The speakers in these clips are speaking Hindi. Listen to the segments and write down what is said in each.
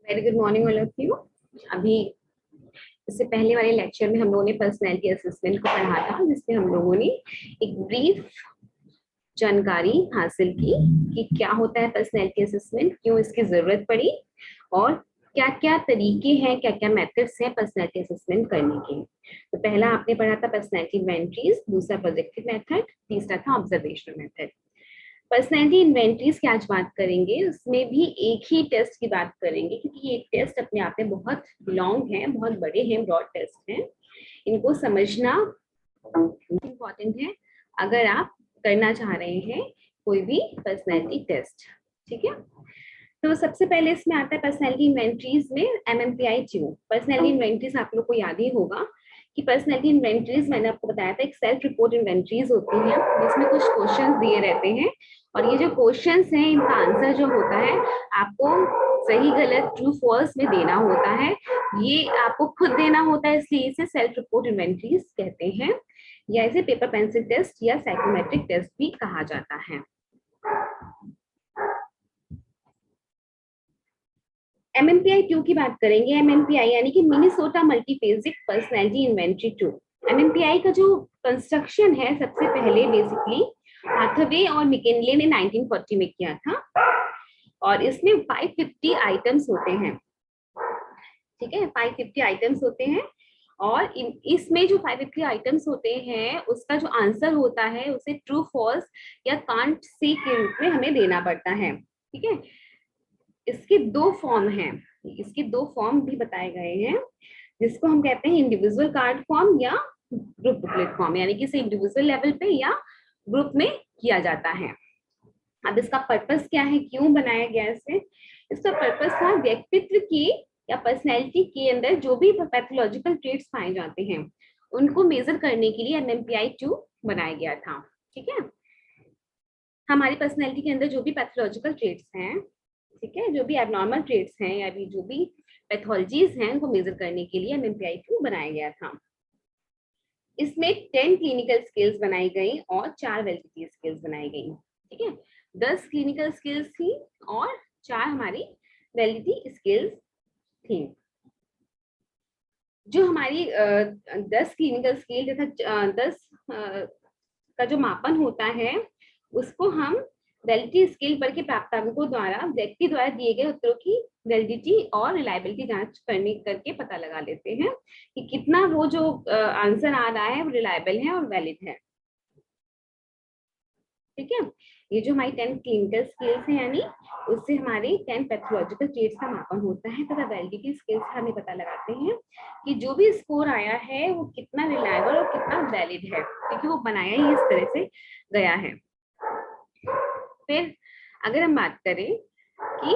Very good morning all of you. अभी इससे पहले वाले लेक्चर में हम लोगों ने पर्सनैलिटी असेसमेंट को पढ़ा था, जिसमें हम लोगों ने एक ब्रीफ जानकारी हासिल की कि क्या होता है पर्सनैलिटी असेसमेंट, क्यों इसकी जरूरत पड़ी और क्या क्या तरीके हैं, क्या क्या मेथड्स हैं पर्सनैलिटी असेसमेंट करने के। तो पहला आपने पढ़ा था पर्सनैलिटी इन्वेंटरीज, दूसरा प्रोजेक्टिव मेथड, तीसरा था ऑब्जर्वेशनल मेथड। पर्सनैलिटी इन्वेंटरीज की आज बात करेंगे, उसमें भी एक ही टेस्ट की बात करेंगे क्योंकि ये टेस्ट अपने आप में बहुत लॉन्ग है, बहुत बड़े हैं, ब्रॉड टेस्ट हैं। इनको समझना इम्पोर्टेंट है अगर आप करना चाह रहे हैं कोई भी पर्सनैलिटी टेस्ट। ठीक है, तो सबसे पहले इसमें आता है पर्सनैलिटी इन्वेंटरीज में MMPI 2। पर्सनैलिटी इन्वेंटरीज आप लोग को याद ही होगा कि पर्सनैलिटी इन्वेंटरीज मैंने आपको बताया था एक सेल्फ रिपोर्ट इन्वेंटरीज होती हैं, जिसमें कुछ क्वेश्चंस दिए रहते हैं और ये जो क्वेश्चंस हैं इनका आंसर जो होता है आपको सही गलत ट्रू फॉल्स में देना होता है। ये आपको खुद देना होता है, इसलिए इसे सेल्फ रिपोर्ट इन्वेंटरीज कहते हैं, या इसे पेपर पेंसिल टेस्ट या साइकोमेट्रिक टेस्ट भी कहा जाता है। MMPI 2 की बात करेंगे। MMPI यानी कि मिनेसोटा मल्टीफेजिक पर्सनैलिटी इन्वेंटरी 2। MMPI का जो कंस्ट्रक्शन है सबसे पहले बेसिकली हाथवे और मिकिनले ने 1940 में किया था और इसमें 550 आइटम्स होते हैं। ठीक है, 550 आइटम्स होते हैं और इसमें जो 550 आइटम्स होते हैं उसका जो आंसर होता है उसे ट्रू फॉल्स या कांट सी के रूप में हमें देना पड़ता है। ठीक है, इसके दो फॉर्म हैं, इसके दो फॉर्म भी बताए गए हैं, जिसको हम कहते हैं इंडिविजुअल कार्ड फॉर्म या ग्रुप बुकलेट फॉर्म, यानी कि इसे इंडिविजुअल लेवल पे या ग्रुप में किया जाता है। अब इसका पर्पस क्या है, क्यों बनाया गया इसे? इसका पर्पस था व्यक्तित्व की या पर्सनैलिटी के अंदर जो भी पैथोलॉजिकल ट्रेट्स पाए जाते हैं उनको मेजर करने के लिए MMPI 2 बनाया गया था। ठीक है, हमारी पर्सनैलिटी के अंदर जो भी पैथोलॉजिकल ट्रेट्स हैं, ठीक है, जो भी एबनॉर्मल ट्रेट्स हैं या भी जो भी पैथोलॉजीज हैं उनको मेजर करने के लिए MMPI 2 बनाया गया था। इसमें 10 क्लिनिकल स्किल्स बनाई गई और 4 वैलिडिटी स्किल्स बनाई गई। ठीक है, 10 क्लिनिकल स्किल्स थी और 4 हमारी वैलिडिटी स्किल्स थी। जो हमारी 10 क्लिनिकल स्किल तथा 10 का जो मापन होता है उसको हम वैलिडिटी स्केल पर के प्राप्तांकों द्वारा व्यक्ति द्वारा दिए गए उत्तरों की वैलिडिटी और रिलायबिलिटी जांच करके पता लगा लेते हैं कि कितना वो जो आंसर आ रहा है वो रिलायबल है और वैलिड है। ठीक है, ये जो हमारी 10 क्लिनिकल स्किल्स है यानी उससे हमारे 10 पैथोलॉजिकल ट्रेट्स का मापन होता है तथा वैलिडिटी स्किल्स हमें पता लगाते हैं कि जो भी स्कोर आया है वो कितना रिलायबल और कितना वैलिड है, क्योंकि वो बनाया ही इस तरह से गया है। फिर अगर हम बात करें कि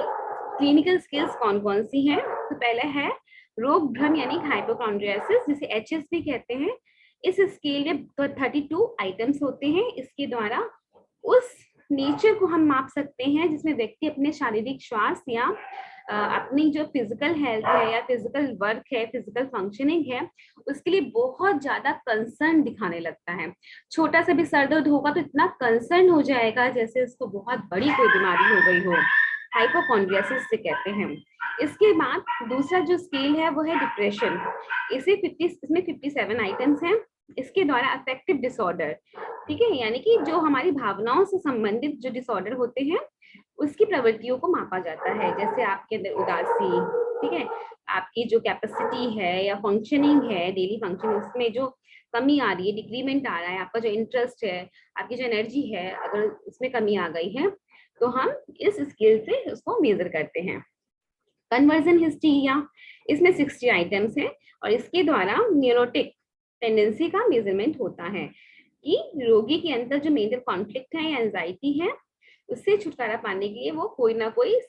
क्लिनिकल स्किल्स कौन कौन सी हैं, तो पहले है रोग भ्रम यानी हाइपोकॉन्ड्रियासिस, जिसे HS भी कहते हैं। इस स्केल में 32 आइटम्स होते हैं। इसके द्वारा उस नेचर को हम माप सकते हैं जिसमें व्यक्ति अपने शारीरिक स्वास्थ्य या अपनी जो फिजिकल हेल्थ है या फिजिकल वर्क है, फिजिकल फंक्शनिंग है, उसके लिए बहुत ज्यादा कंसर्न दिखाने लगता है। छोटा सा भी सर दर्द होगा तो इतना कंसर्न हो जाएगा जैसे उसको बहुत बड़ी कोई बीमारी हो गई हो, हाइपोकॉन्ड्रियासिस से कहते हैं। इसके बाद दूसरा जो स्केल है वो है डिप्रेशन। इसमें 57 आइटम्स हैं। इसके द्वारा अफेक्टिव डिसऑर्डर, ठीक है, यानी कि जो हमारी भावनाओं से संबंधित जो डिसऑर्डर होते हैं उसकी प्रवृत्तियों को मापा जाता है, जैसे आपके अंदर उदासी, ठीक है, आपकी जो कैपेसिटी है या फंक्शनिंग है, डेली फंक्शन, उसमें जो कमी आ रही है, डिक्रीमेंट आ रहा है, आपका जो इंटरेस्ट है, आपकी जो एनर्जी है, अगर उसमें कमी आ गई है तो हम इस स्केल से उसको मेजर करते हैं। कन्वर्जन हिस्टीरिया, इसमें 60 आइटम्स हैं और इसके द्वारा न्यूरोटिक टेंडेंसी का मेजरमेंट होता है कि रोगी के अंदर जो मेंटल कॉन्फ्लिक्ट है या एंजाइटी है उससे छुटकारा पाने के लिए वो कोई ना कोई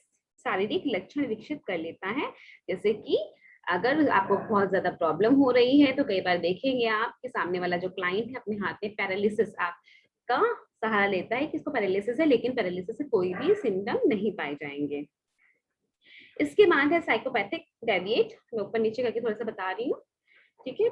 शारीरिक लक्षण विकसित कर लेता है। जैसे कि अगर आपको बहुत ज्यादा प्रॉब्लम हो रही है तो कई बार देखेंगे आप कि सामने वाला जो क्लाइंट है अपने हाथ में पैरालिसिस आपका सहारा लेता है कि इसको पैरालिसिस है, लेकिन पैरालिसिस से कोई भी सिम्टम नहीं पाए जाएंगे। इसके बाद है साइकोपैथिक डेविएट, मैं ऊपर नीचे करके थोड़ा सा बता रही हूँ। ठीक है,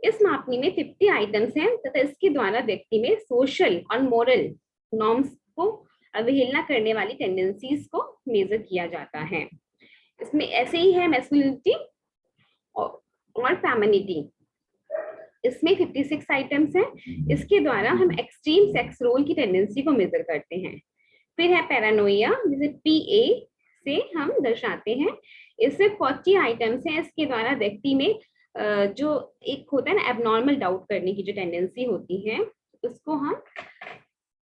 इस मापनी में 50 आइटम्स हैं तथा इसके द्वारा व्यक्ति में सोशल और मोरल नॉर्म्स को अवहेलना करने वाली टेंडेंसीज को मेजर किया जाता है। इसमें ऐसे ही है मैस्कुलिनिटी और फेमिनिटी, इसमें 56 आइटम्स हैं। इसके द्वारा हम एक्सट्रीम सेक्स रोल की टेंडेंसी को मेजर करते हैं। फिर है पैरानोइया, जिसे PA से हम दर्शाते हैं। इसमें 40 आइटम्स हैं। इसके द्वारा व्यक्ति में जो एक होता है ना एबनॉर्मल डाउट करने की जो टेंडेंसी होती है, उसको हम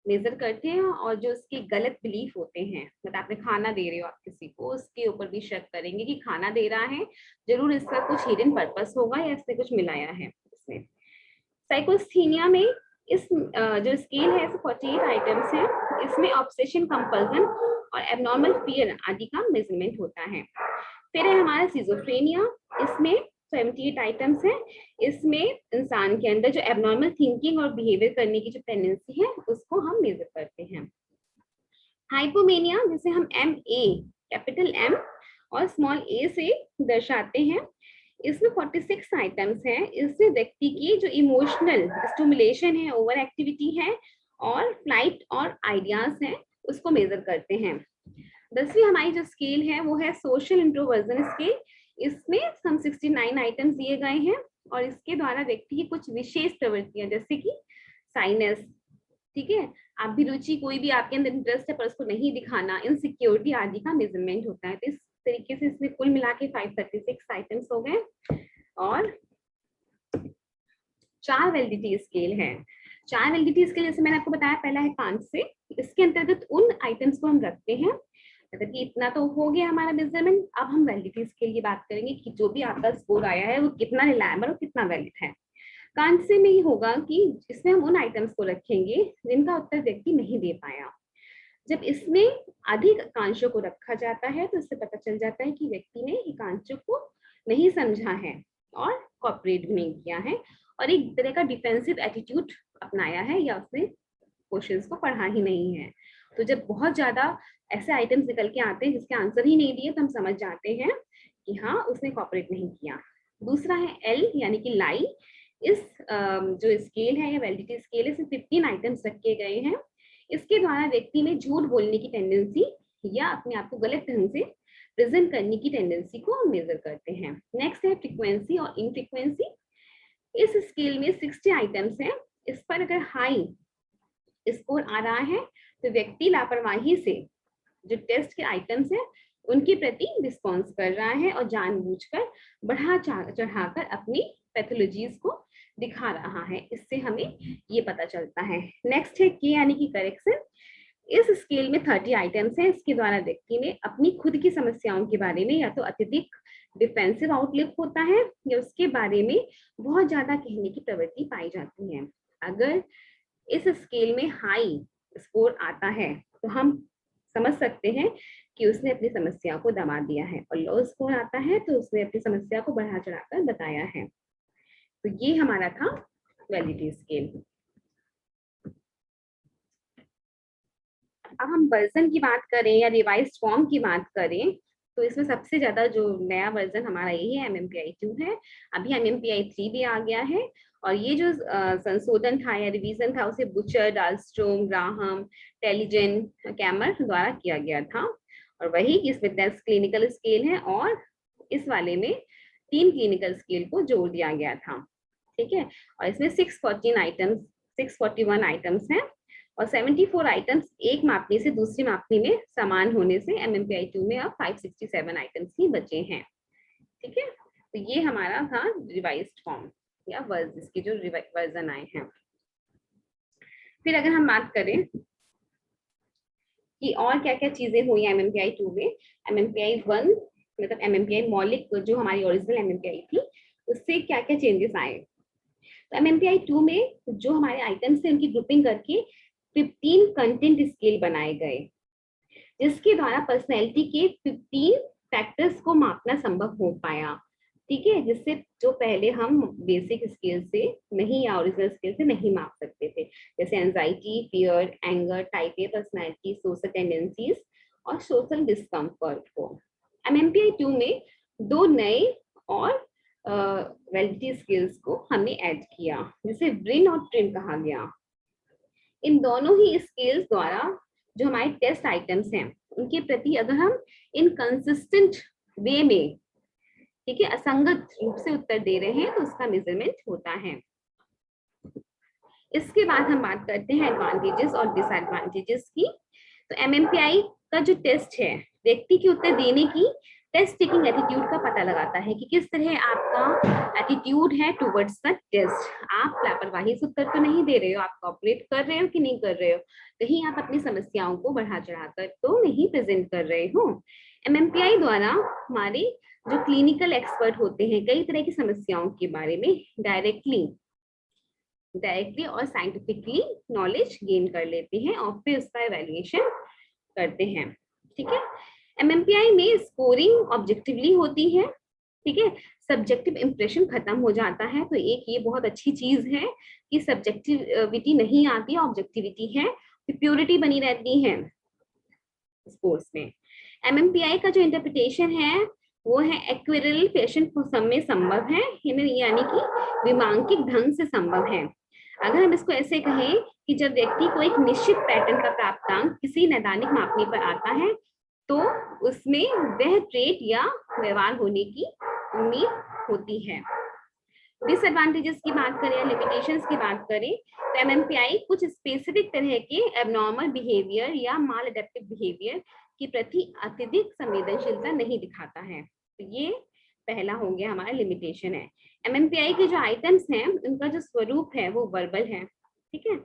मेजर करते हैं। और जो उसके गलत बिलीफ होते हैं, मतलब आपने खाना दे रहे हो आप किसी को, उसके ऊपर भी शक करेंगे कि खाना दे रहा है, जरूर इसका कुछ हिडन पर्पस होगा या इसने कुछ मिलाया है इसमें। साइकोस्थीनिया में इस जो स्केल है 48 आइटम्स हैं। इसमें ऑब्सेशन, कंपल्सन और एबनॉर्मल फियर आदि का मेजरमेंट होता है। फिर है हमारा सिजोफ्रेनिया, इसमें 78 आइटम्स हैं। इसमें इंसान के अंदर जो एबनॉर्मल थिंकिंग और बिहेवियर करने की जो टेंडेंसी है उसको हम मेजर करते हैं। हाइपोमेनिया, जिसे हम MA, कैपिटल M और स्मॉल a से दर्शाते हैं, इसमें 46 आइटम्स हैं। इसमें व्यक्ति की जो इमोशनल स्टिमुलेशन है, ओवर एक्टिविटी है और फ्लाइट और आइडियाज हैं, उसको मेजर करते हैं। 10वीं हमारी जो स्केल है वो है सोशल इंट्रोवर्जन स्केल। इसमें हम 69 आइटम्स दिए गए हैं और इसके द्वारा व्यक्ति की कुछ विशेष प्रवृत्तियां, जैसे कि साइनेस, ठीक है, अभिरुचि, कोई भी आपके अंदर इंटरेस्ट है पर उसको नहीं दिखाना, इनसिक्योरिटी आदि का मेजरमेंट होता है। तो इस तरीके से इसमें कुल मिला के 536 आइटम्स हो गए। और 4 वैलिडिटी स्केल है। 4 वैलिडिटी स्केल जैसे मैंने आपको बताया, पहला है कांस्य। इसके अंतर्गत उन आइटम्स को हम रखते हैं, मतलब कि इतना तो हो गया हमारा मेजरमेंट। अब हम वैलिडिटी स्केल की बात करेंगे कि जो भी आपका स्कोर आया है वो कितना रिलायबल और कितना वैलिड है। कांस्य में ही होगा कि इसमें हम उन आइटम्स को रखेंगे जिनका उत्तर व्यक्ति नहीं दे पाया। जब इसमें अधिक एकांशों को रखा जाता है तो इससे पता चल जाता है कि व्यक्ति ने एकांशों को नहीं समझा है और कोऑपरेट भी नहीं किया है और एक तरह का डिफेंसिव एटीट्यूड अपनाया है, या उसने क्वेश्चंस को पढ़ा ही नहीं है। तो जब बहुत ज्यादा ऐसे आइटम्स निकल के आते हैं जिसके आंसर ही नहीं दिए, तो हम समझ जाते हैं कि हाँ, उसने कोऑपरेट नहीं किया। दूसरा है L यानी कि लाई। इस जो स्केल है या वैलिडिटी स्केल है, इसमें 15 आइटम्स रखे गए हैं। इसके द्वारा व्यक्ति में झूठ बोलने की टेंडेंसी या अपने आप को गलत ढंग से प्रेजेंट करने की टेंडेंसी को हम मेजर करते हैं। नेक्स्ट है फ्रीक्वेंसी और इनफ्रीक्वेंसी। इस स्केल में 60 आइटम्स हैं। इस पर अगर हाई स्कोर आ रहा है तो व्यक्ति लापरवाही से जो टेस्ट के आइटम्स हैं उनके प्रति रिस्पॉन्स कर रहा है और जानबूझकर बढ़ा चढ़ाकर अपनी पैथोलॉजीज को दिखा रहा है। इससे हमें ये पता चलता है। नेक्स्ट है के यानी कि करेक्शन। इस स्केल में 30 आइटम्स हैं। इसके द्वारा व्यक्ति में अपनी खुद की समस्याओं के बारे में या तो अत्यधिक डिफेंसिव आउटलुक होता है या उसके बारे में बहुत ज्यादा कहने की प्रवृत्ति पाई जाती है। अगर इस स्केल में हाई स्कोर आता है तो हम समझ सकते हैं कि उसने अपनी समस्या को दबा दिया है, और लो स्कोर आता है तो उसने अपनी समस्या को बढ़ा चढ़ाकर बताया है। तो ये हमारा था वैलिडिटी स्केल। अब हम वर्जन की बात करें या रिवाइज्ड फॉर्म की बात करें तो इसमें सबसे ज्यादा जो नया वर्जन हमारा यही है, MMPI 2 है। अभी MMPI 3 भी आ गया है। और ये जो संशोधन था या रिवीजन था उसे बुचर, डालस्ट्रोम, ग्राहम, टेलीजेन, कैमर द्वारा किया गया था। और वही इसमें 10 क्लिनिकल स्केल है और इस वाले में 3 क्लिनिकल स्केल को जोड़ दिया गया था, ठीक है। और इसमें 641 आइटम्स हैं और 74 आइटम्स एक मापनी से दूसरी मापनी में समान होने से MMPI 2 में अब 567 आइटम्स ही बचे हैं, ठीक है। तो ये हमारा था रिवाइज्ड फॉर्म या वर्ज, इसके जो वर्जन आए हैं। फिर अगर हम बात करें कि और क्या क्या चीजें हुई MMPI 2 में, MMPI 1 मतलब MMPI मौलिक जो हमारी ओरिजिनल MMPI थी उससे क्या क्या चेंजेस आए। तो MMPI 2 में जो हमारे आइटम्स थे उनकी ग्रुपिंग करके 15 कंटेंट स्केल बनाए गए, जिसके द्वारा पर्सनैलिटी के 15 फैक्टर्स को मापना संभव हो पाया, ठीक है। जिससे जो पहले हम बेसिक स्केल से नहीं या ओरिजिनल स्केल से नहीं माप सकते थे, जैसे anxiety, fear, anger, type A personality, social tendencies और सोशल डिस्कम्फर्ट को। MMPI 2 में 2 नए और वैलिडिटी स्किल्स को हमने ऐड किया, जिसे ब्रेन और ट्रिम कहा गया। इन दोनों ही स्किल्स द्वारा जो हमारे टेस्ट आइटम्स हैं उनके प्रति अगर हम इनकंसिस्टेंट वे में, ठीक है, असंगत रूप से उत्तर दे रहे हैं तो उसका मेजरमेंट होता है। इसके बाद हम बात करते हैं एडवांटेजेस और डिसएडवांटेजेस की। तो एमएमपीआई का जो टेस्ट है व्यक्ति के उत्तर देने की टेस्ट टेकिंग एटीट्यूड का पता लगाता है कि किस तरह आपका एटीट्यूड है टुवर्ड्स द टेस्ट। आप लापरवाही से उत्तर तो नहीं दे रहे हो, आप कॉपरेट कर रहे हो कि नहीं कर रहे हो, कहीं आप अपनी समस्याओं को बढ़ा चढ़ाकर तो नहीं प्रेजेंट कर रहे हो। एमएमपीआई द्वारा हमारे जो क्लिनिकल एक्सपर्ट होते हैं कई तरह की समस्याओं के बारे में डायरेक्टली और साइंटिफिकली नॉलेज गेन कर लेते हैं और फिर उसका एवेल्युएशन करते हैं। ठीक है, एमएमपीआई में स्कोरिंग ऑब्जेक्टिवली होती है, ठीक है, सब्जेक्टिव इंप्रेशन खत्म हो जाता है। तो एक ये बहुत अच्छी चीज है कि सब्जेक्टिविटी नहीं आती, ऑब्जेक्टिविटी है, प्योरिटी बनी रहती है स्कोर्स में। एमएमपीआई का जो इंटरप्रिटेशन है वो है एक्विरल फैशन में संभव है, यानी कि विमांकिक ढंग से संभव है। अगर हम इसको ऐसे कहें कि जब व्यक्ति को एक निश्चित पैटर्न का प्राप्तांक किसी नैदानिक मापने पर आता है तो उसमें वह ट्रेट या व्यवहार होने की उम्मीद होती है। डिसएडवांटेजेस की बात करें या लिमिटेशंस की बात करें तो एमएमपीआई कुछ स्पेसिफिक तरह के एबनॉर्मल बिहेवियर या माल एडेप्टिव बिहेवियर की प्रति अत्यधिक संवेदनशीलता नहीं दिखाता है। तो ये पहला हो गया हमारा लिमिटेशन है। एमएमपीआई के जो आइटम्स हैं उनका जो स्वरूप है वो वर्बल है। ठीक है,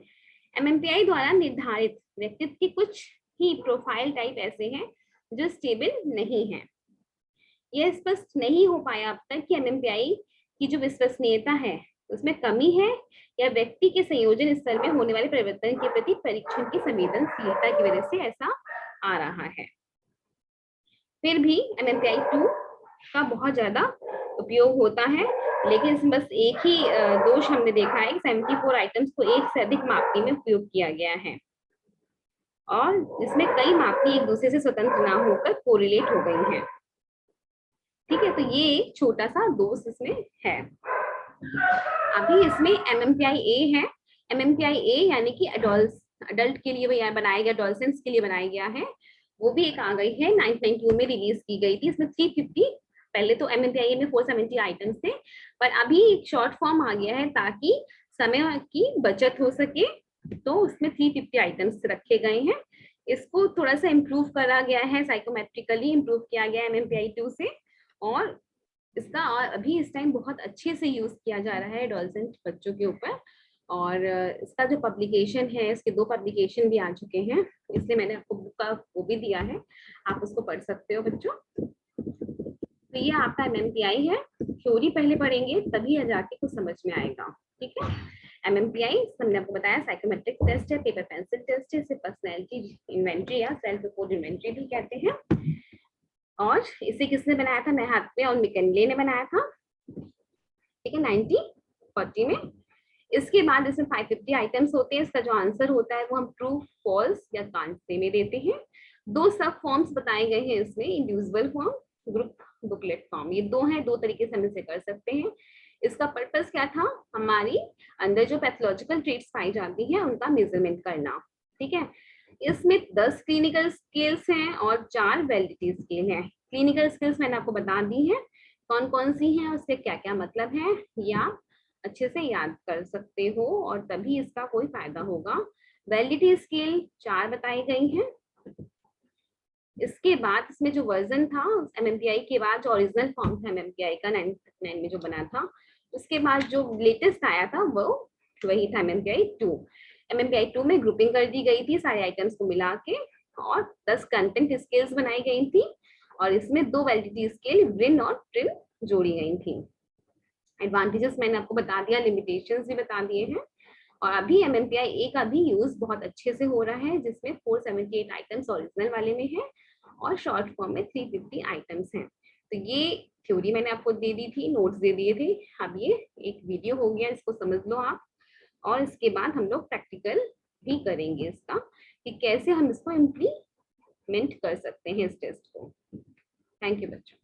एमएमपीआई द्वारा निर्धारित व्यक्तित्व के कुछ ही प्रोफाइल टाइप ऐसे हैं जो स्टेबल नहीं है। यह स्पष्ट नहीं हो पाया अब तक कि एमएमपीआई की जो विश्वसनीयता है उसमें कमी है या व्यक्ति के संयोजन स्तर में होने वाले परिवर्तन के प्रति परीक्षण की संवेदनशीलता की वजह से ऐसा आ रहा है। फिर भी एमएमपीआई 2 का बहुत ज्यादा उपयोग होता है, लेकिन इसमें बस एक ही दोष हमने देखा है कि 74 आइटम्स को एक से अधिक मापनी में उपयोग किया गया है और इसमें कई मापनी एक दूसरे से स्वतंत्र ना होकर कोरिलेट हो गई हैं। ठीक है, तो ये एक छोटा सा दोष इसमें है। अभी इसमें एमएमपीआई ए है। एमएमपीआई ए यानी कि अडल्ट के लिए बनाया गया, एडोलसेंट्स के लिए बनाया गया है। वो भी एक आ गई है, 1992 में रिलीज की गई थी। इसमें 350, पहले तो एमएमपीआई में 470 आइटम्स थे, पर अभी एक शॉर्ट फॉर्म आ गया है ताकि समय की बचत हो सके, तो उसमें 350 आइटम्स रखे गए हैं। इसको थोड़ा सा इम्प्रूव करा गया है, साइकोमेट्रिकली इम्प्रूव किया गया है एमएमपीआई 2 से, और इसका अभी इस टाइम बहुत अच्छे से यूज किया जा रहा है एडोलसेंट बच्चों के ऊपर। और इसका जो पब्लिकेशन है, इसके 2 पब्लिकेशन भी आ चुके हैं, इसलिए मैंने आपको बुक का वो भी दिया है, आप उसको पढ़ सकते हो बच्चों। तो ये आपका एमएमपीआई है। थ्योरी पहले पढ़ेंगे तभी जाके कुछ समझ में आएगा। ठीक है, एमएमपीआई मैंने आपको बताया साइकोमेट्रिक टेस्ट है, पेपर पेंसिल टेस्ट है, इसे पर्सनैलिटी इन्वेंट्री या सेल्फ रिपोर्ट इन्वेंट्री भी कहते हैं। और इसे किसने बनाया था? मैहात्मे और मिकेनले ने बनाया था। ठीक है, 1940 में। इसके बाद इसमें 550 आइटम्स होते हैं। इसका जो आंसर होता है वो हम ट्रू, फॉल्स या कांसे में देते हैं। 2 सब फॉर्म्स बताए गए हैं इसमें, individual form, group booklet form. ये 2 हैं, 2 तरीके से हम इसे कर सकते हैं। इसका पर्पस क्या था? हमारी अंदर जो पैथोलॉजिकल ट्रेट्स पाई जाती हैं उनका मेजरमेंट करना। ठीक है, इसमें 10 क्लिनिकल स्केल्स हैं और 4 वैलिडिटी स्केल हैं। क्लिनिकल स्किल्स मैंने आपको बता दी है कौन कौन सी हैं, उससे क्या क्या मतलब है, या अच्छे से याद कर सकते हो और तभी इसका कोई फायदा होगा। वैलिडिटी स्केल 4 बताई गई हैं। इसके बाद इसमें जो वर्जन था एमएमपीआई के बाद, जो ओरिजिनल फॉर्म था एमएमपीआई का 1939 में जो बना था, उसके बाद जो लेटेस्ट आया था वो वही था एमएमपीआई 2। एमएमपीआई 2 में ग्रुपिंग कर दी गई थी सारे आइटम्स को मिला के, और 10 कंटेंट स्केल्स बनाई गई थी, और इसमें 2 वैलिडिटी स्केल व्रिन और ट्रिन जोड़ी गई थी। एडवांटेजेस मैंने आपको बता दिया, लिमिटेशंस भी बता दिए हैं। और अभी एमएमपीआई ए का भी यूज बहुत अच्छे से हो रहा है, जिसमें 478 आइटम्स ओरिजिनल वाले में है और शॉर्ट फॉर्म में 350 आइटम्स हैं। तो ये थ्योरी मैंने आपको दे दी थी, नोट्स दे दिए थे। अब ये एक वीडियो हो गया, इसको समझ लो आप, और इसके बाद हम लोग प्रैक्टिकल भी करेंगे इसका कि कैसे हम इसको इम्प्लीमेंट कर सकते हैं इस टेस्ट को। थैंक यू बच्चों।